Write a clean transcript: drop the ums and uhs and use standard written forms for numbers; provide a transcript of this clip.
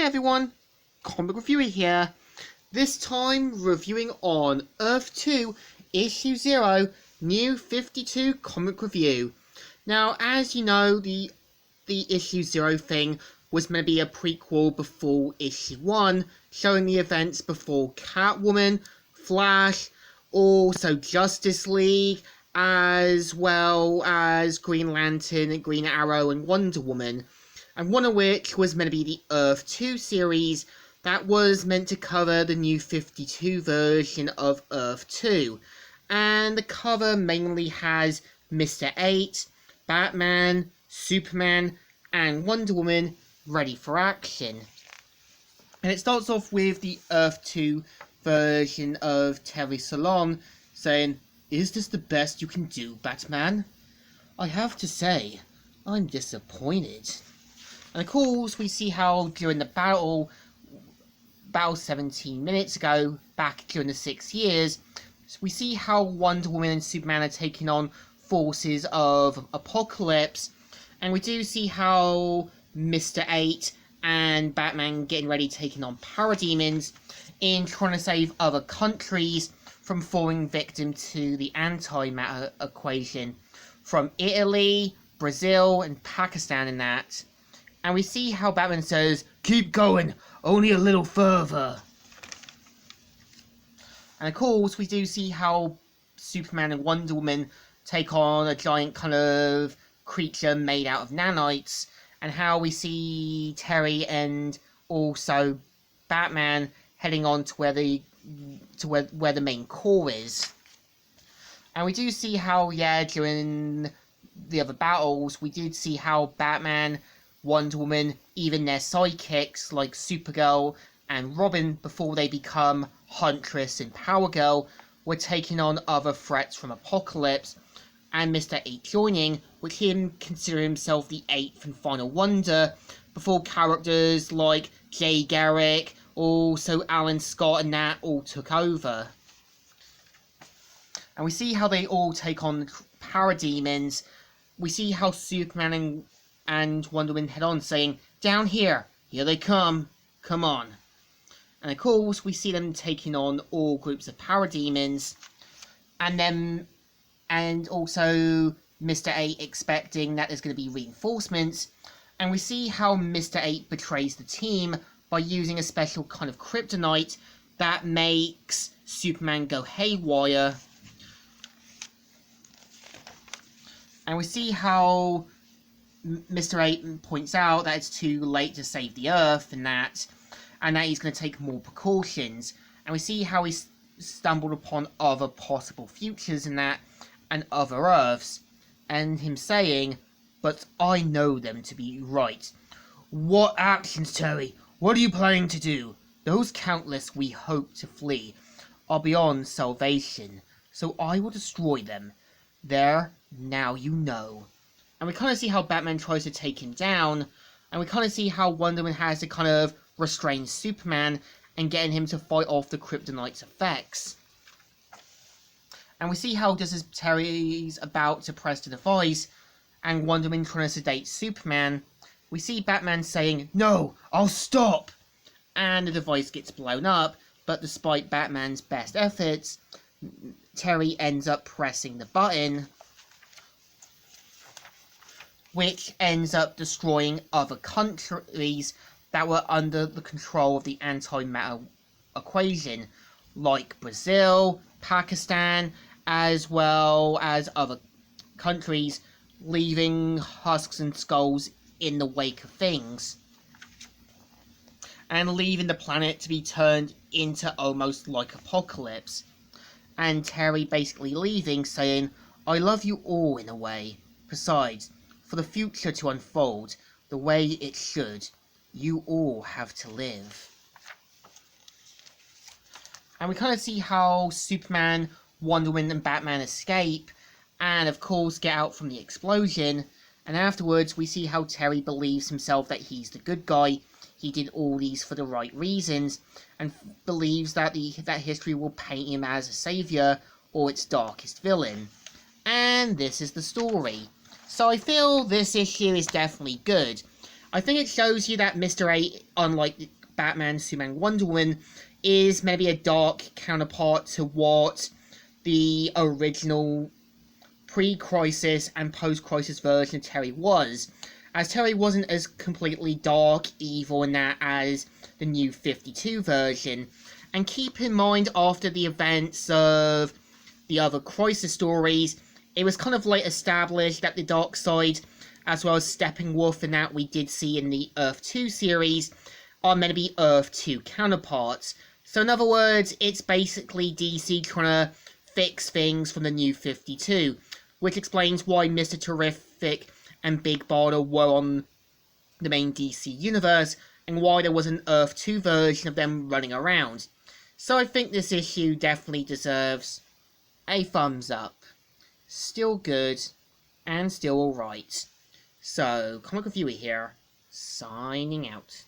everyone, Comic Reviewer here. This time reviewing on Earth 2 Issue 0 New 52 Comic Review. Now, as you know, the Issue 0 thing was meant to be a prequel before Issue 1, showing the events before Catwoman, Flash, also Justice League, as well as Green Lantern, Green Arrow, and Wonder Woman. And one of which was meant to be the Earth 2 series that was meant to cover the New 52 version of Earth 2. And the cover mainly has Mr. 8, Batman, Superman, and Wonder Woman ready for action. And it starts off with the Earth 2 version of Terry Solon saying, "Is this the best you can do, Batman? I have to say, I'm disappointed." And of course, we see how during the battle 17 minutes ago, back during the 6 years, we see how Wonder Woman and Superman are taking on forces of Apocalypse. And we do see how Mr. 8 and Batman getting ready taking on Parademons in trying to save other countries from falling victim to the antimatter equation from Italy, Brazil, and Pakistan and that. And we see how Batman says, "Keep going, only a little further." And of course, we do see how Superman and Wonder Woman take on a giant kind of creature made out of nanites, and how we see Terry and also Batman heading on to where the main core is. And we do see how, during the other battles, we did see how Batman, Wonder Woman, even their sidekicks like Supergirl and Robin, before they become Huntress and Power Girl, were taking on other threats from Apocalypse, and Mr. 8 joining, with him considering himself the 8th and final wonder, before characters like Jay Garrick, also Alan Scott and that all took over. And we see how they all take on Parademons. We see how Superman and Wonder Woman head on, saying, "Down here they come on." And of course, we see them taking on all groups of Parademons, and also Mr. 8 expecting that there's going to be reinforcements. And we see how Mr. 8 betrays the team by using a special kind of kryptonite that makes Superman go haywire. And we see how Mr. 8 points out that it's too late to save the Earth and that he's going to take more precautions. And we see how he's stumbled upon other possible futures and other Earths, and him saying, "But I know them to be right." "What actions, Terry? What are you planning to do? Those countless we hope to flee are beyond salvation, so I will destroy them. There, now you know." And we kind of see how Batman tries to take him down, and we kind of see how Wonder Woman has to kind of restrain Superman and getting him to fight off the kryptonite's effects. And we see how just as Terry's about to press the device, and Wonder Woman trying to sedate Superman, we see Batman saying, "No, I'll stop!" And the device gets blown up, but despite Batman's best efforts, Terry ends up pressing the button, which ends up destroying other countries that were under the control of the antimatter equation, like Brazil, Pakistan, as well as other countries, leaving husks and skulls in the wake of things, and leaving the planet to be turned into almost like Apocalypse. And Terry basically leaving, saying, "I love you all in a way. Besides, for the future to unfold the way it should, you all have to live." And we kind of see how Superman, Wonder Woman, and Batman escape, and of course get out from the explosion. And afterwards, we see how Terry believes himself that he's the good guy. He did all these for the right reasons, and believes that that history will paint him as a savior or its darkest villain. And this is the story. So I feel this issue is definitely good. I think it shows you that Mr. 8, unlike Batman, Superman, Wonder Woman is maybe a dark counterpart to what the original pre-crisis and post-crisis version of Terry was, as Terry wasn't as completely dark, evil and that as the New 52 version. And keep in mind, after the events of the other Crisis stories, it was kind of like established that the Darkseid, as well as Steppenwolf and that we did see in the Earth 2 series, are meant to be Earth 2 counterparts. So in other words, it's basically DC trying to fix things from the New 52, which explains why Mr. Terrific and Big Barda were on the main DC universe, and why there was an Earth 2 version of them running around. So I think this issue definitely deserves a thumbs up. Still good, and still alright. So, Comic Reviewer here, signing out.